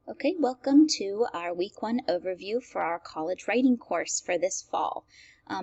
Okay, welcome to our Week 1 overview for our college writing course for this fall.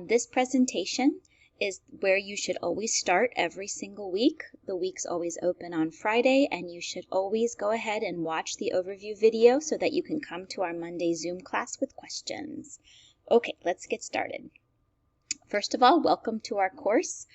This presentation is where you should always start every single week. The week's always open on Friday, and you should always go ahead and watch the overview video so that you can come to our Monday Zoom class with questions. Okay, let's get started. First of all, welcome to our course.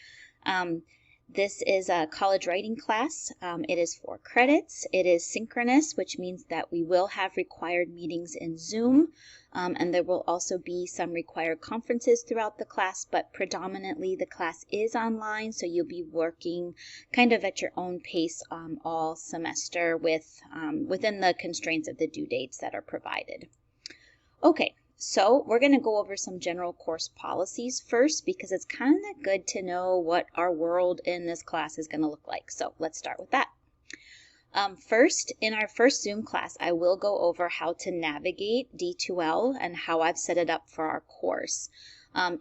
This is a college writing class. It is 4 credits. It is synchronous, which means that we will have required meetings in Zoom, and there will also be some required conferences throughout the class, but predominantly the class is online, so you'll be working kind of at your own pace all semester within the constraints of the due dates that are provided. Okay. So we're going to go over some general course policies first because it's kind of good to know what our world in this class is going to look like. So let's start with that. First, in our first Zoom class, I will go over how to navigate D2L and how I've set it up for our course.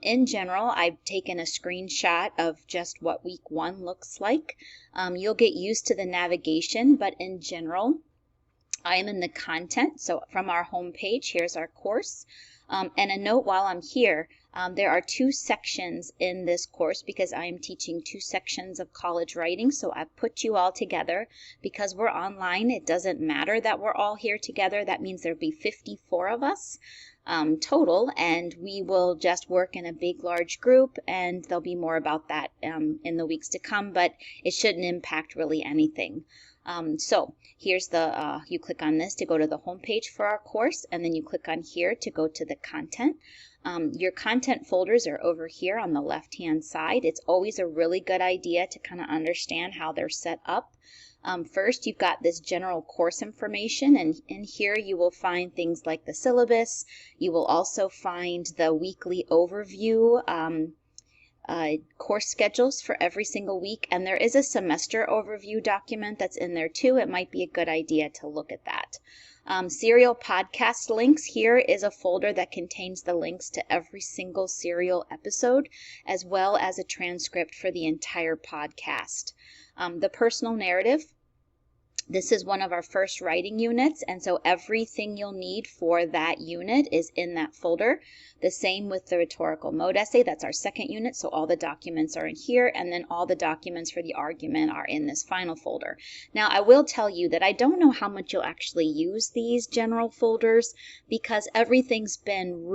In general, I've taken a screenshot of just what week 1 looks like. You'll get used to the navigation, but in general, I am in the content. So from our home page, here's our course. And a note while I'm here, there are 2 sections in this course because I am teaching 2 sections of college writing. So I've put you all together because we're online. It doesn't matter that we're all here together. That means there'll be 54 of us total, and we will just work in a big, large group, and there'll be more about that in the weeks to come, but it shouldn't impact really anything. So here's you click on this to go to the home page for our course, and then you click on here to go to the content. Your content folders are over here on the left-hand side. It's always a really good idea to kind of understand how they're set up. First, you've got this general course information, and in here you will find things like the syllabus. You will also find the weekly overview course schedules for every single week, and there is a semester overview document that's in there too. It might be a good idea to look at that. Serial podcast links. Here is a folder that contains the links to every single serial episode, as well as a transcript for the entire podcast. The personal narrative. This is one of our first writing units, and so everything you'll need for that unit is in that folder. The same with the rhetorical mode essay. That's our second unit, so all the documents are in here, and then all the documents for the argument are in this final folder. Now, I will tell you that I don't know how much you'll actually use these general folders because everything's been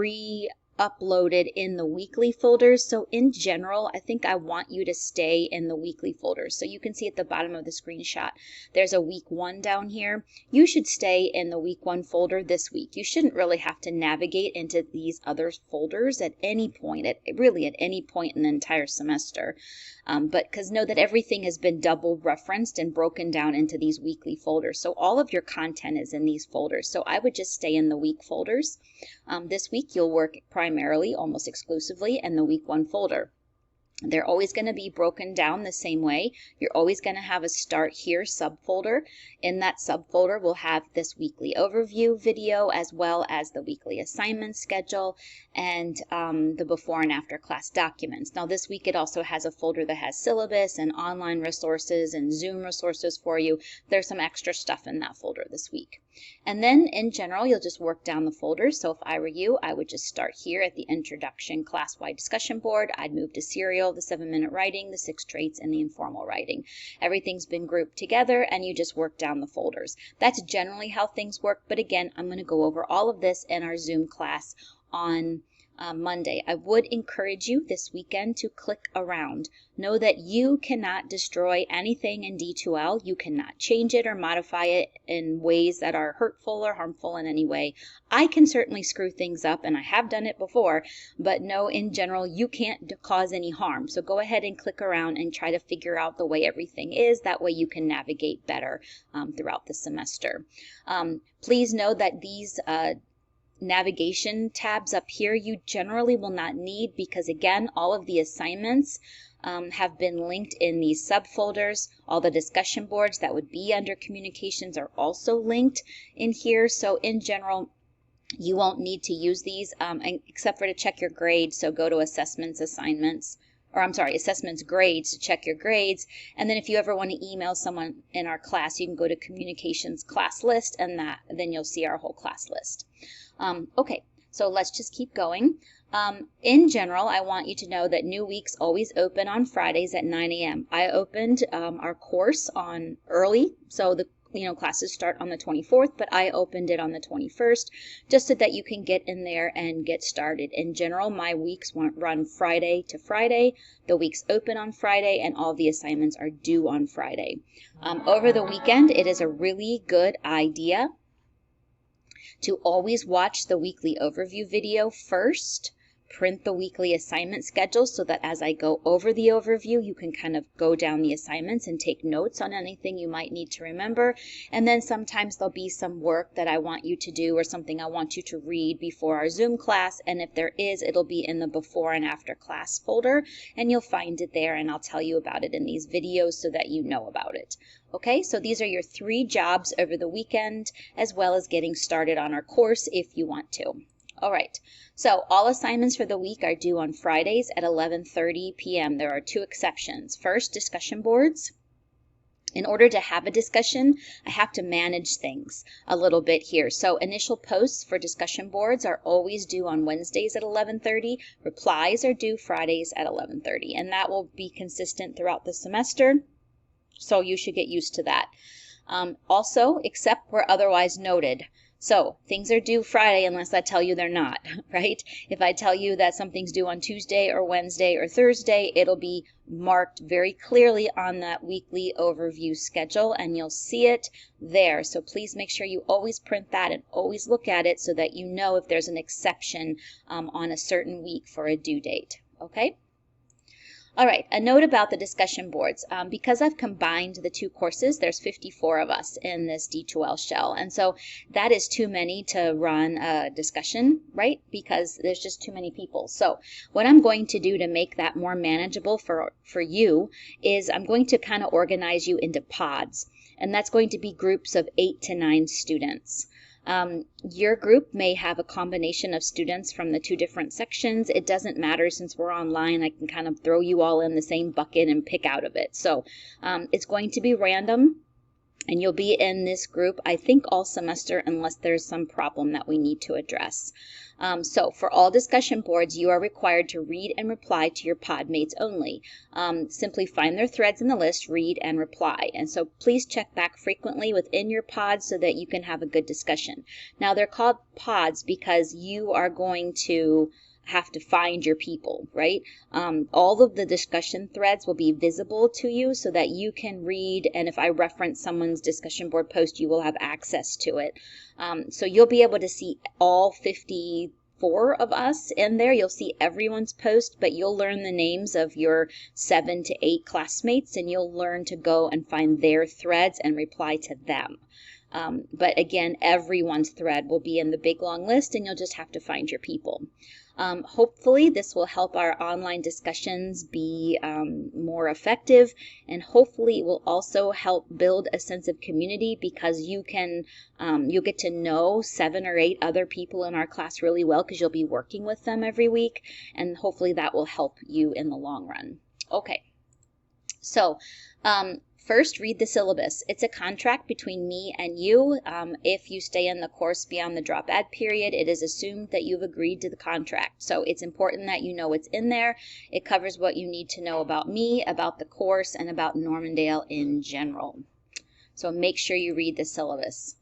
uploaded in the weekly folders. So in general, I think I want you to stay in the weekly folders. So you can see at the bottom of the screenshot, there's a week 1 down here. You should stay in the week 1 folder this week. You shouldn't really have to navigate into these other folders at any point, really at any point in the entire semester. But because know that everything has been double referenced and broken down into these weekly folders. So all of your content is in these folders. So I would just stay in the week folders. This week you'll work primarily, almost exclusively, in the week 1 folder. They're always going to be broken down the same way. You're always going to have a start here subfolder. In that subfolder, we'll have this weekly overview video as well as the weekly assignment schedule and the before and after class documents. Now this week it also has a folder that has syllabus and online resources and Zoom resources for you. There's some extra stuff in that folder this week. And then in general, you'll just work down the folders. So if I were you, I would just start here at the introduction class-wide discussion board. I'd move to serial, the 7-minute writing, the 6 traits, and the informal writing. Everything's been grouped together and you just work down the folders. That's generally how things work. But again, I'm going to go over all of this in our Zoom class on Monday. I would encourage you this weekend to click around. Know that you cannot destroy anything in D2L. You cannot change it or modify it in ways that are hurtful or harmful in any way. I can certainly screw things up, and I have done it before, but no, in general, you can't cause any harm. So go ahead and click around and try to figure out the way everything is. That way you can navigate better throughout the semester. Please know that these navigation tabs up here you generally will not need because again all of the assignments have been linked in these subfolders. All the discussion boards that would be under communications are also linked in here. So in general you won't need to use these except for to check your grade. So go to assessments, assignments, or I'm sorry, assessments grades to check your grades. And then if you ever want to email someone in our class, you can go to communications class list, and then you'll see our whole class list. Okay, so let's just keep going. In general, I want you to know that new weeks always open on Fridays at 9 a.m. I opened our course on early, so the classes start on the 24th, but I opened it on the 21st just so that you can get in there and get started. In general, my weeks run Friday to Friday. The weeks open on Friday, and all the assignments are due on Friday. Over the weekend, it is a really good idea to always watch the weekly overview video first. Print the weekly assignment schedule so that as I go over the overview, you can kind of go down the assignments and take notes on anything you might need to remember. And then sometimes there'll be some work that I want you to do or something I want you to read before our Zoom class. And if there is, it'll be in the before and after class folder, and you'll find it there, and I'll tell you about it in these videos so that you know about it. Okay, so these are your 3 jobs over the weekend, as well as getting started on our course if you want to. All right, so all assignments for the week are due on Fridays at 11:30 p.m. There are 2 exceptions. First, discussion boards. In order to have a discussion, I have to manage things a little bit here. So initial posts for discussion boards are always due on Wednesdays at 11:30. Replies are due Fridays at 11:30, and that will be consistent throughout the semester, so you should get used to that. Also, except where otherwise noted. So things are due Friday unless I tell you they're not, right? If I tell you that something's due on Tuesday or Wednesday or Thursday, it'll be marked very clearly on that weekly overview schedule, and you'll see it there. So please make sure you always print that and always look at it so that you know if there's an exception on a certain week for a due date, okay? All right, a note about the discussion boards. Because I've combined the 2 courses, there's 54 of us in this D2L shell. And so that is too many to run a discussion, right? Because there's just too many people. So what I'm going to do to make that more manageable for you is I'm going to kind of organize you into pods. And that's going to be groups of 8 to 9 students. Your group may have a combination of students from the 2 different sections. It doesn't matter since we're online. I can kind of throw you all in the same bucket and pick out of it. So it's going to be random, and you'll be in this group, I think, all semester unless there's some problem that we need to address. So for all discussion boards, you are required to read and reply to your pod mates only. Simply find their threads in the list, read, and reply. And so please check back frequently within your pods so that you can have a good discussion. Now, they're called pods because you are going to have to find your people, right? All of the discussion threads will be visible to you so that you can read, and if I reference someone's discussion board post, you will have access to it. So you'll be able to see all 54 of us in there. You'll see everyone's post, but you'll learn the names of your 7 to 8 classmates, and you'll learn to go and find their threads and reply to them. But again, everyone's thread will be in the big long list, and you'll just have to find your people. Hopefully this will help our online discussions be more effective, and hopefully it will also help build a sense of community because you'll get to know 7 or 8 other people in our class really well because you'll be working with them every week, and hopefully that will help you in the long run. Okay, so first, read the syllabus. It's a contract between me and you. If you stay in the course beyond the drop-add period, it is assumed that you've agreed to the contract. So it's important that you know what's in there. It covers what you need to know about me, about the course, and about Normandale in general. So make sure you read the syllabus.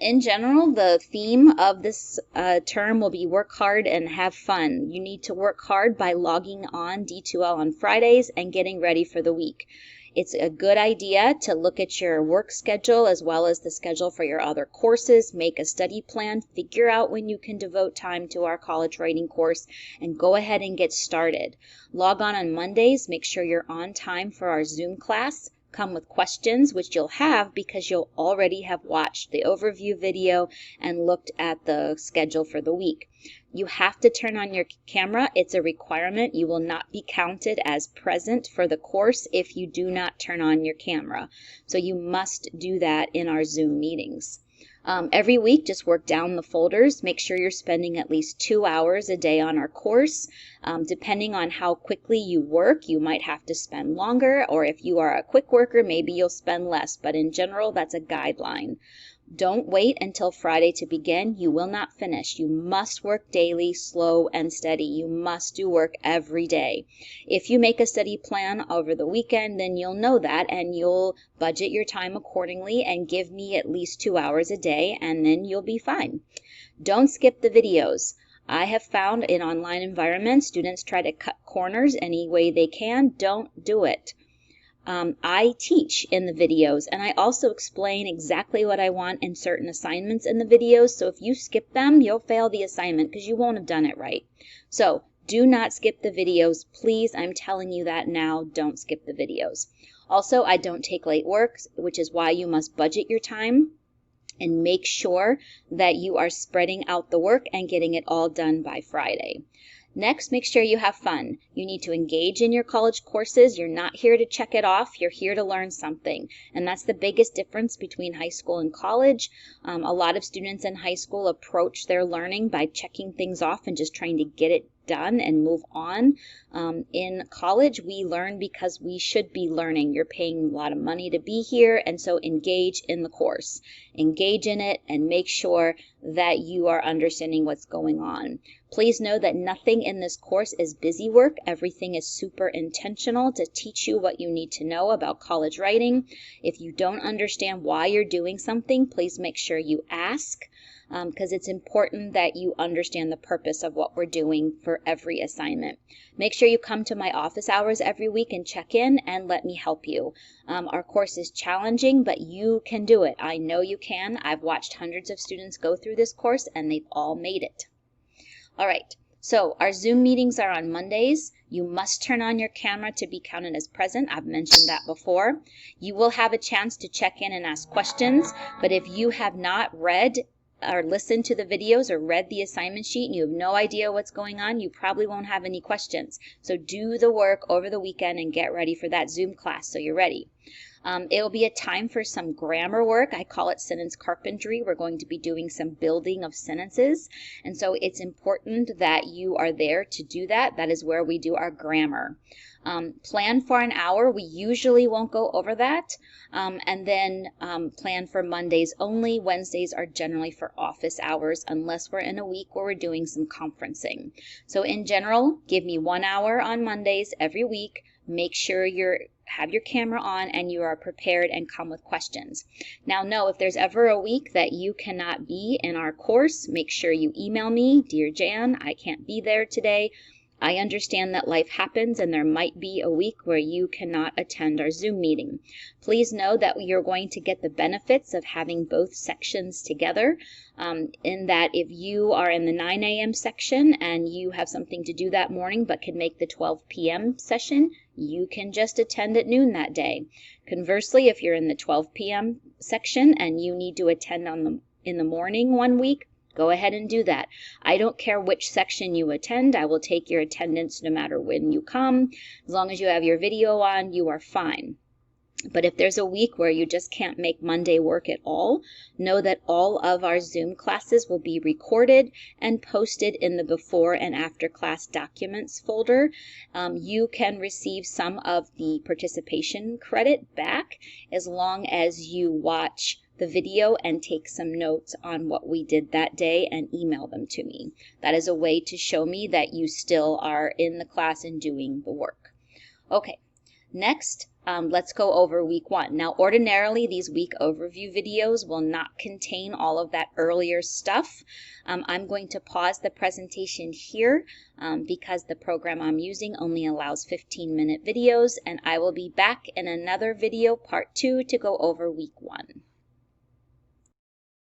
In general, the theme of this term will be work hard and have fun. You need to work hard by logging on D2L on Fridays and getting ready for the week. It's a good idea to look at your work schedule as well as the schedule for your other courses, make a study plan, figure out when you can devote time to our college writing course, and go ahead and get started. Log on Mondays, make sure you're on time for our Zoom class. Come with questions, which you'll have because you'll already have watched the overview video and looked at the schedule for the week. You have to turn on your camera. It's a requirement. You will not be counted as present for the course if you do not turn on your camera. So you must do that in our Zoom meetings. Every week, just work down the folders. Make sure you're spending at least 2 hours a day on our course. Depending on how quickly you work, you might have to spend longer, or if you are a quick worker, maybe you'll spend less, but in general, that's a guideline. Don't wait until Friday to begin. You will not finish. You must work daily, slow and steady. You must do work every day. If you make a study plan over the weekend, then you'll know that, and you'll budget your time accordingly and give me at least 2 hours a day, and then you'll be fine. Don't skip the videos. I have found in online environments, students try to cut corners any way they can. Don't do it. I teach in the videos, and I also explain exactly what I want in certain assignments in the videos, so if you skip them, you'll fail the assignment because you won't have done it right. So do not skip the videos. Please, I'm telling you that now, don't skip the videos. Also, I don't take late work, which is why you must budget your time and make sure that you are spreading out the work and getting it all done by Friday. Next, make sure you have fun. You need to engage in your college courses. You're not here to check it off. You're here to learn something. And that's the biggest difference between high school and college. A lot of students in high school approach their learning by checking things off and just trying to get it done and move on. In college, we learn because we should be learning. You're paying a lot of money to be here, and so engage in the course. Engage in it and make sure that you are understanding what's going on. Please know that nothing in this course is busy work. Everything is super intentional to teach you what you need to know about college writing. If you don't understand why you're doing something, please make sure you ask, because it's important that you understand the purpose of what we're doing for every assignment. Make sure you come to my office hours every week and check in and let me help you. Our course is challenging, but you can do it. I know you can. I've watched hundreds of students go through this course, and they've all made it. All right, so our Zoom meetings are on Mondays. You must turn on your camera to be counted as present. I've mentioned that before. You will have a chance to check in and ask questions, but if you have not read or listened to the videos or read the assignment sheet and you have no idea what's going on, you probably won't have any questions. So do the work over the weekend and get ready for that Zoom class so you're ready. It'll be a time for some grammar work. I call it sentence carpentry. We're going to be doing some building of sentences, and so it's important that you are there to do that. That is where we do our grammar. Plan for an hour. We usually won't go over that. And then plan for Mondays only. Wednesdays are generally for office hours unless we're in a week where we're doing some conferencing. So in general, give me 1 hour on Mondays every week. Make sure you have your camera on and you are prepared and come with questions. Now know if there's ever a week that you cannot be in our course, make sure you email me, Dear Jan, I can't be there today. I understand that life happens and there might be a week where you cannot attend our Zoom meeting. Please know that you're going to get the benefits of having both sections together, in that if you are in the 9 a.m. section and you have something to do that morning but can make the 12 p.m. session, you can just attend at noon that day. Conversely, if you're in the 12 p.m. section and you need to attend in the morning one week, go ahead and do that. I don't care which section you attend. I will take your attendance no matter when you come. As long as you have your video on, you are fine. But if there's a week where you just can't make Monday work at all, know that all of our Zoom classes will be recorded and posted in the before and after class documents folder. You can receive some of the participation credit back as long as you watch the video and take some notes on what we did that day and email them to me. That is a way to show me that you still are in the class and doing the work. Okay, next, let's go over week 1. Now, ordinarily, these week overview videos will not contain all of that earlier stuff. I'm going to pause the presentation here because the program I'm using only allows 15-minute videos, and I will be back in another video, part 2, to go over week 1.